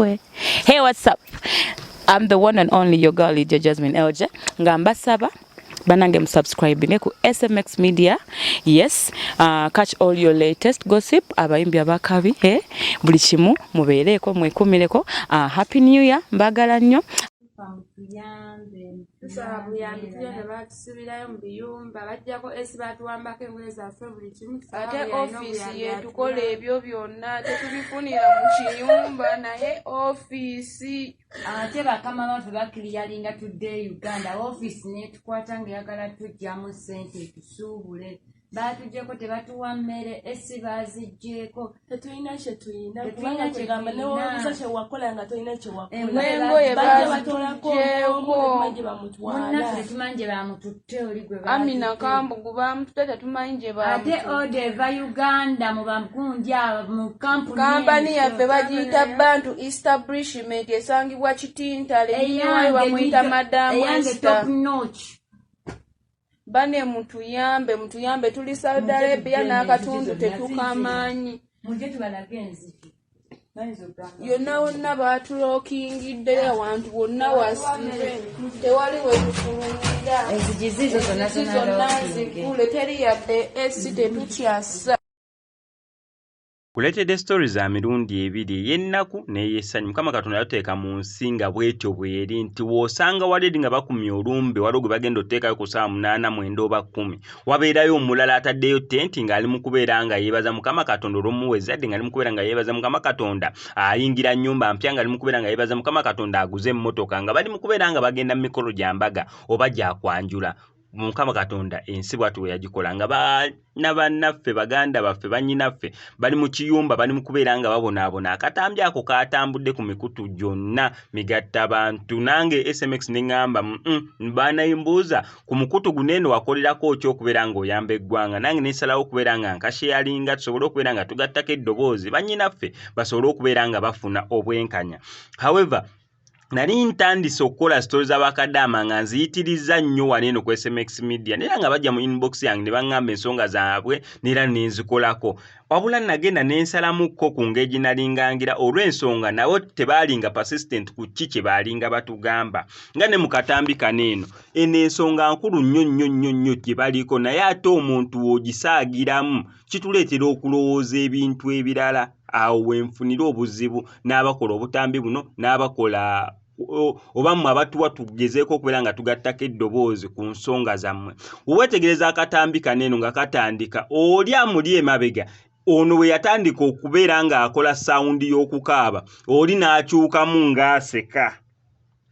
boy. Hey, what's up? I'm the one and only your girl, Lydia Jasmine Elje. Ngamba saba. Banange subscribing ku SMX Media. Yes, catch all your latest gossip abayimbi abakabi buli kimu mubeereko mwekumireko. Happy New Year mbagala nnyo. Tusabu yambi tuyende batusibirayo mu biyumba bajjako esi batuwambako engoye zaffe buli kimu ate office yetukola ebyo byonna tetubifunira mu kiyumba naye office ate bakama baffe bakiriyalinga tudde Uganda office netukwata ngeyagala tujjamu ssente tusuubule batujjeko tebatuwa mmere esi bazijjeeko tetulina kye tuyina kubanga kyegamba newobuuza kye wakola nga tolina kye wakola engoye bazijjeeko munnaffe tetumanyi gye bamututte oli gwe Amina Kambugu bamututte tetumanyi gye ate ode eva Uganda mu bagundi mu kampani yaffe bagiyita Bantu Establishment esangibwa Kitintale eyiwayo bamuyita Madam Esther bane mutuyambe tuli Saudi Arabia n'akatundu tetukamanyi muje tubalage enziki yonna wonna batulokingidde awantu bonna wasibe tewali wetufulumira enzigi zizo zonna zigule teri yadde esi tetukyasa Kuletedde stories za mirundi ebiri yennaku n'eyessanyu Mukama Katonda yateeka mu nsinga bwetyo bweri nti wosanga waledi nga bakumye olumbe waliwo gwe bagenda otteekayo ku ssaawa 8 9 oba 10 wabeerayo omulala ataddeyo tenti ng'ali mu kubeera nga yeebaza Mukama Katonda olw'omuwezadde ng'ali mu kubeera nga yeebaza Mukama Katonda ayingira nnyumba mpya ng'ali mu kubeera nga yeebaza Mukama Katonda aguze emmotoka nga bali mu kubeera nga bagenda mu mikolo gya mbaga oba gya kwanjula Mukama Katonda ensi bw'atu bwe yagikola nga baana bannaffe baganda baffe bannyinaffe bali mu kiyumba bali mu kubeera nga babonaabona akatambi ako katambudde ku mikutu gyonna migatta bantu nange SMX neŋŋamba baanayimbuuza ku mukutu guneeno wakolerako ki okubeera ng'oyamba eggwanga nange neesalawo okubeera nga nkasheyalinga tusobole okubeera nga tugattako eddoboozi bannyinaffe basobole okubeera nga bafuna obwenkanya however nali ntandise okukola stories z'Abakadama nga nziyitiriza nnyo waneeno ku SMX Media naye nga bajja mu inbox yange ne baŋŋamba ensonga zaabwe neera nenzikolako wabula nagenda nensalamukko ku ngeri nalingangira olw'ensonga nabo tebaalinga persistent ku ki kye baalinga batugamba nga ne mu katambi kaneeno eno ensonga nkulu nnyo gye baliko naye ate omuntu w'ogisaagiramu kituleetera okulowooza ebintu ebirala awo wenfunira obuzibu n'abakola obutambi buno n'abakola oba mmwe abatuwa tugezeeko okubeera nga tugattako eddoboozi ku nsonga zammwe wewetegereza akatambi kaneeno nga katandika oli amuli emabega ono bwe yatandika okubeera ng'akola sawundi y'okukaaba oli n'akyukamu ng'aseka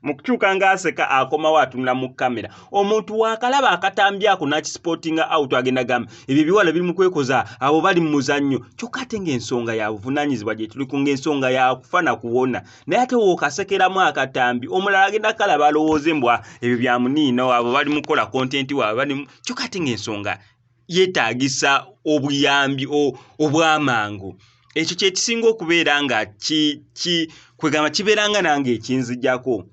mu kukyuka ng'aseka akomawo atunula mu kamera omuntu waakalaba akatambi ako n'akisipotinga out agenda gamba ebyo ebiwala biri mu kwekoza abo bali mu muzannyo kyokka ate ng'ensonga ya buvunaanyizibwa gye tuli ku ng'ensonga ya kufa na kuwona naye ate wookasekeramu akatambi omulala agenda kalaba alowooze mbwa ebyo bya muniino abo bali mu kukola kontenti waabwe bali kyokka ate ng'ensonga yeetaagisa obuyambi obw'amangu ekyo kye kisinga okubeera nga kwegamba kibeera nga nange ekinzijjako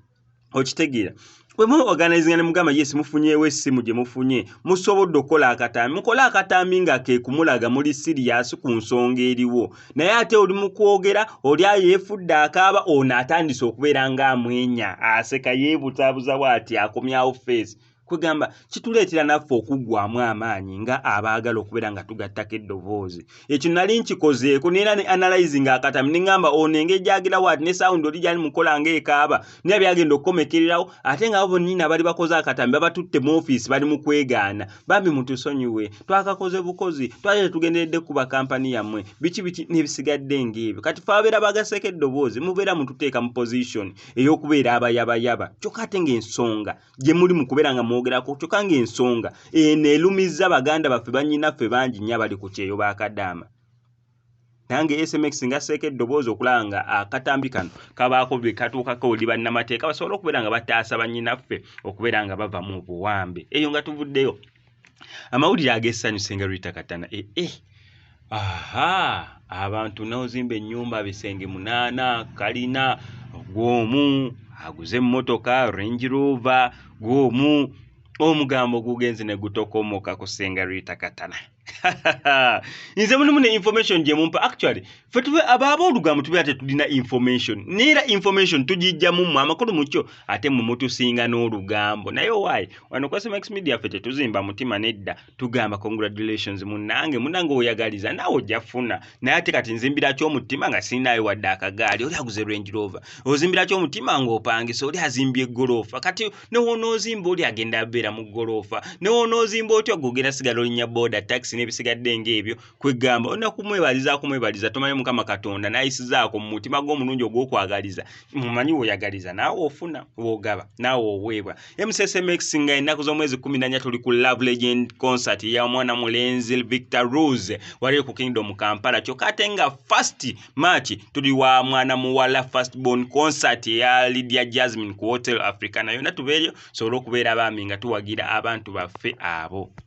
okitegeera bwe mu organizing ne mugamba yes mufunyeewo essimu gye mufunye musobodde okukola akatambi mukola akatambi nga ke kumulaga muli serious ku nsonga eriwo naye ate oli mu kwogera oli ayeefudde akaaba ono atandise okubeera ng'amwenya aseka yeebutaabuza bw'ati akomyawo face kwegamba kituleetera naffe okuggwamu amaanyi nga abaagala okubeera nga tugattako eddoboozi ekyo nali nkikozeeko neera ne analyzing akatambi neŋŋamba ono engeri gyagirawo ati ne sawundi oli gyali mukola ng'ekaaba naye byagenda okukomekererawo ate nga bo bonna bali bakoze akatambi babatutte mu ofiisi bali mu kwegaana bambi mutusonyiwe twakakoze bukozi twali tugenderedde kuba kampani yammwe biki n'ebisigadde ng'ebyo kati fe abeera bagaseeko eddoboozi mubeera mututeeka mu position ey'okubeera abayabayaba kyokka ate ng'ensonga gye muli mu kubeera nga mwogerako kyokka ng'ensonga neelumiza baganda baffe bannyinaffe bangi nnyo abali ku kyeyo Bakadama nange SMX nga seeka eddoboozi okulaba nga akatambi kano kabaako bye katuukako oli bannamateeka basobola okubeera nga bataasa bannyinaffe okubeera nga bava mu buwambe eyo nga tuvuddeyo amawulire ag'essanyu Senga Rita Katana abantu n'ozimba ennyumba bisenge 8 kalina gw'omu aguze emmotoka Range Rover gw'omu omugambo gugenze ne gutokomoka ku Senga Rita Katana nze mulimu ne information gye mumpa actually fe tube ababa olugambo tube ate tulina information neera information tugijja mu amakulu mucyo ate mu mutusinga n'olugambo naye why wano kwa SMX Media fe tetuzimba mutima nedda tugamba congratulations munange oyagaliza nawe ojja funa naye ate kati nzimbira kyo mutima nga sinaayo wadde akagaali oli aguze Range Rover ozimbira kyo mutima ng'opangisa oli azimbye golofa kati ne wonoozimba oli agenda abeera mu golofa ne wonoozimba otyo gogera sigala olinya boda taxi n'ebisigadde ng'ebyo kwegamba olina kumwebaliza tomanyi Mukama Katonda n'ayisizaako mu mutima gw'omulungi ogw'okwagaliza mumanyi woyagaliza naawe ofuna woogaba naawe oweebwa MSMX nga ennaku z'omwezi 14 tuli ku Love Legend concert ya mwana mulenzi Victor Rose wali ku Kingdom Kampala kyokka ate nga first March tuli wa mwana muwala first born concert ya Lydia Jasmine ku Hotel Africana yonna tubeeryo sobola okubeera abaami nga tuwagira abantu baffe abo